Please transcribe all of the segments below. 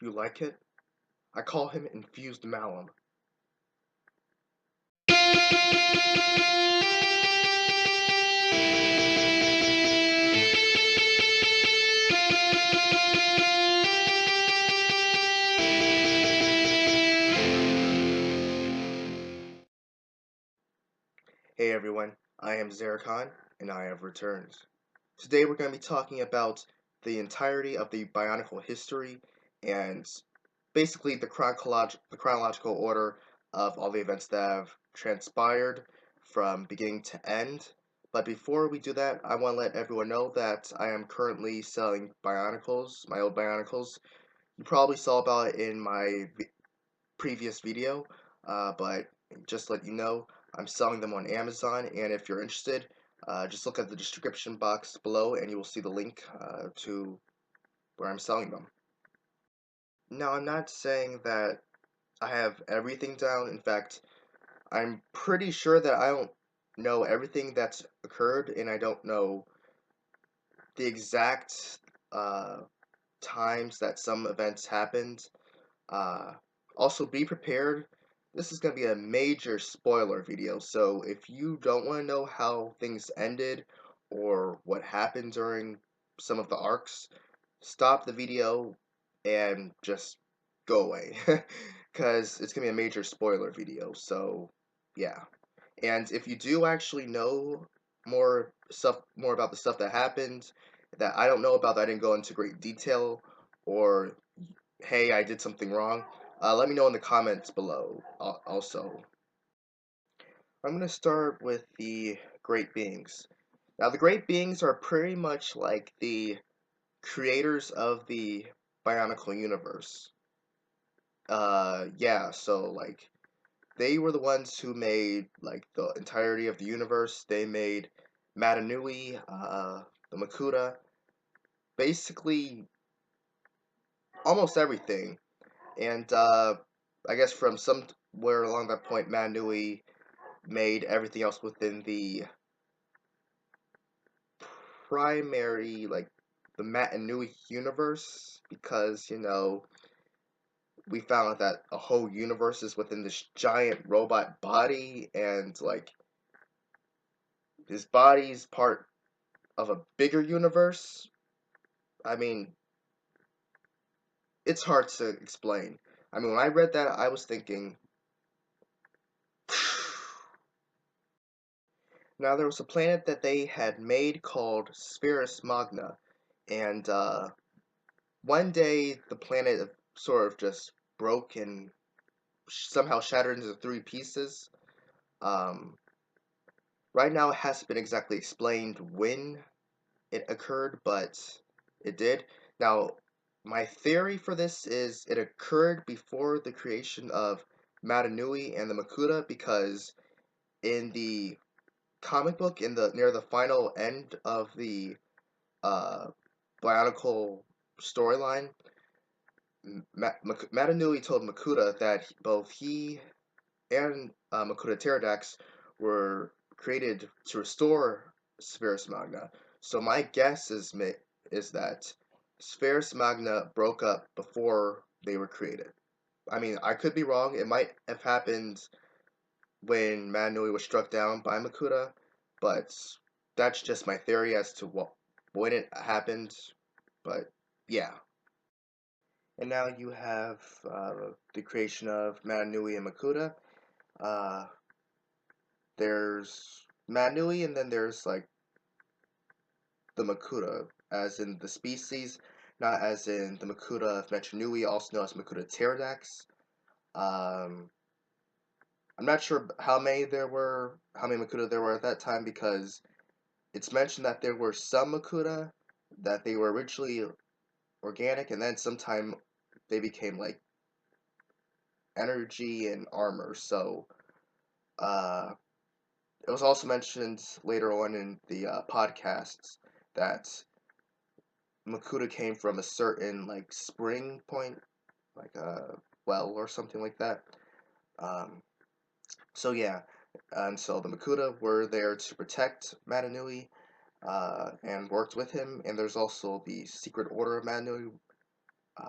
You like it? I call him Infused Malum. Hey everyone, I am Xeracon, and I have returned. Today we're going to be talking about the entirety of the Bionicle history and basically the chronological order of all the events that have transpired from beginning to end. But before we do that, I want to let everyone know that I am currently selling Bionicles, my old Bionicles. You probably saw about it in my previous video, but just to let you know, I'm selling them on Amazon, and if you're interested, just look at the description box below and you will see the link to where I'm selling them. Now, I'm not saying that I have everything down. In fact, I'm pretty sure that I don't know everything that's occurred, and I don't know the exact times that some events happened. Uh, Also, be prepared. This is going to be a major spoiler video, so if you don't want to know how things ended or what happened during some of the arcs, stop the video and just go away, because it's going to be a major spoiler video, so yeah. And if you do actually know more about the stuff that happened that I don't know about, that I didn't go into great detail, or hey, I did something wrong, let me know in the comments below also. I'm going to start with the Great Beings. Now, the Great Beings are pretty much like the creators of the Bionicle universe. Yeah, so, like, they were the ones who made, like, the entirety of the universe. They made Matanui, the Makota, basically almost everything. And, I guess from somewhere along that point, Manui made everything else within the primary, like, the Matanui universe, because, you know, we found out that a whole universe is within this giant robot body, and, like, his body's part of a bigger universe. I mean, it's hard to explain. I mean, when I read that, I was thinking, now, there was a planet that they had made called Spherus Magna, and one day the planet sort of just broke and somehow shattered into three pieces. Um, right now, it hasn't been exactly explained when it occurred, but it did. Now, my theory for this is it occurred before the creation of Matanui and the Makota, because in the comic book, in the near the final end of the uh, Bionicle storyline, Matanui told Makota that both he and Makota Pterodax were created to restore Spherus Magna. So my guess is that Spherus Magna broke up before they were created. I mean, I could be wrong. It might have happened when Matanui was struck down by Makota, but that's just my theory as to when it happened. But yeah. And now you have the creation of Matanui and Makota. Uh, there's Matanui, and then there's like the Makota, as in the species, not as in the Makota of Metanui, also known as Makota Pterodax. Um, I'm not sure how many Makota there were at that time, because it's mentioned that there were some Makota that they were originally organic, and then sometime they became like energy and armor. So uh, it was also mentioned later on in the podcasts that Makota came from a certain like spring point, like a well or something like that. Um, so yeah, and so the Makota were there to protect Matanui and worked with him. And there's also the Secret Order of Matanui,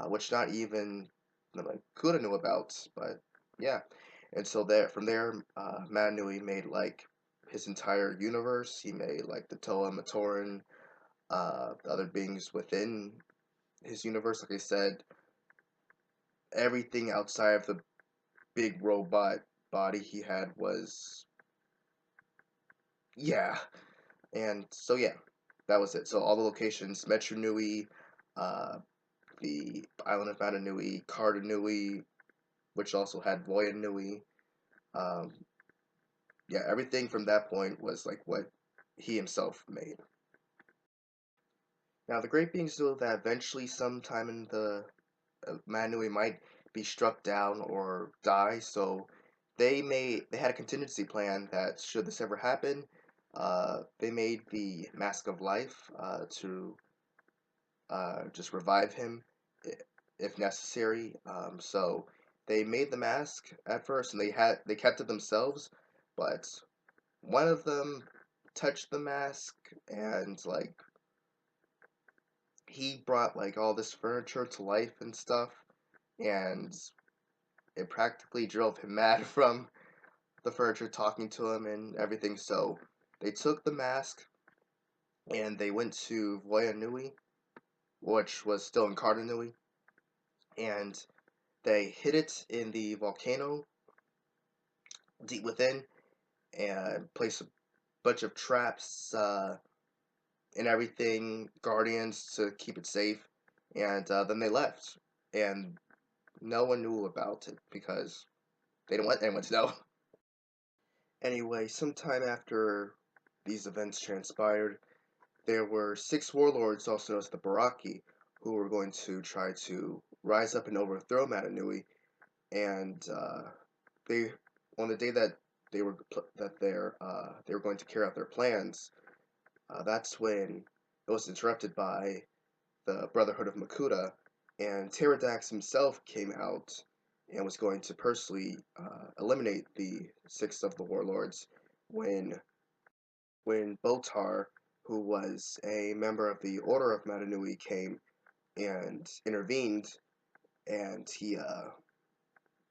which not even Makota knew about. But yeah, and so there from there, Manui made like his entire universe. He made like the Toa Matoran, the other beings within his universe. Like I said, everything outside of the big robot body he had was, yeah. And so yeah, that was it. So all the locations: Metru Nui, uh, the island of Mata Nui, Karda Nui, which also had Voya Nui. Um, yeah, everything from that point was like what he himself made. Now the great beings know that eventually, sometime in the Manui might be struck down or die, so they had a contingency plan that should this ever happen, they made the Mask of Life to just revive him if necessary. So they made the mask at first, and they kept it themselves, but one of them touched the mask, and like he brought like all this furniture to life and stuff, and it practically drove him mad from the furniture talking to him and everything. So they took the mask and they went to Voya Nui, which was still in Karda Nui, and they hid it in the volcano deep within and placed a bunch of traps and everything, guardians to keep it safe. And then they left, and no one knew about it because they didn't want anyone to know. Anyway, sometime after these events transpired, there were 6 warlords, also known as the Baraki, who were going to try to rise up and overthrow Matanui. And they, on the day that they were going to carry out their plans, that's when it was interrupted by the Brotherhood of Makota, and Pterodax himself came out and was going to personally eliminate the 6 of the warlords when Botar, who was a member of the Order of Matanui, came and intervened, and he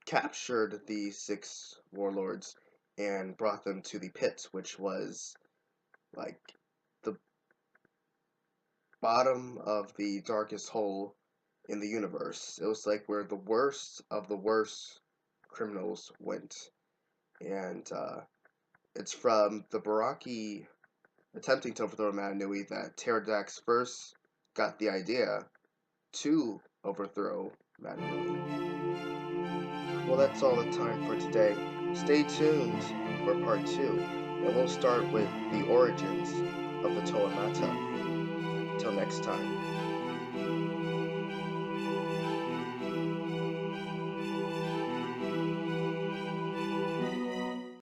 captured the 6 warlords and brought them to the pit, which was like the bottom of the darkest hole in the universe. It was like where the worst of the worst criminals went. And it's from the Baraki attempting to overthrow Matanui that Pterodax first got the idea to overthrow Matanui. Well, that's all the time for today. Stay tuned for part 2, and we'll start with the origins of the Toa Mata. Till next time.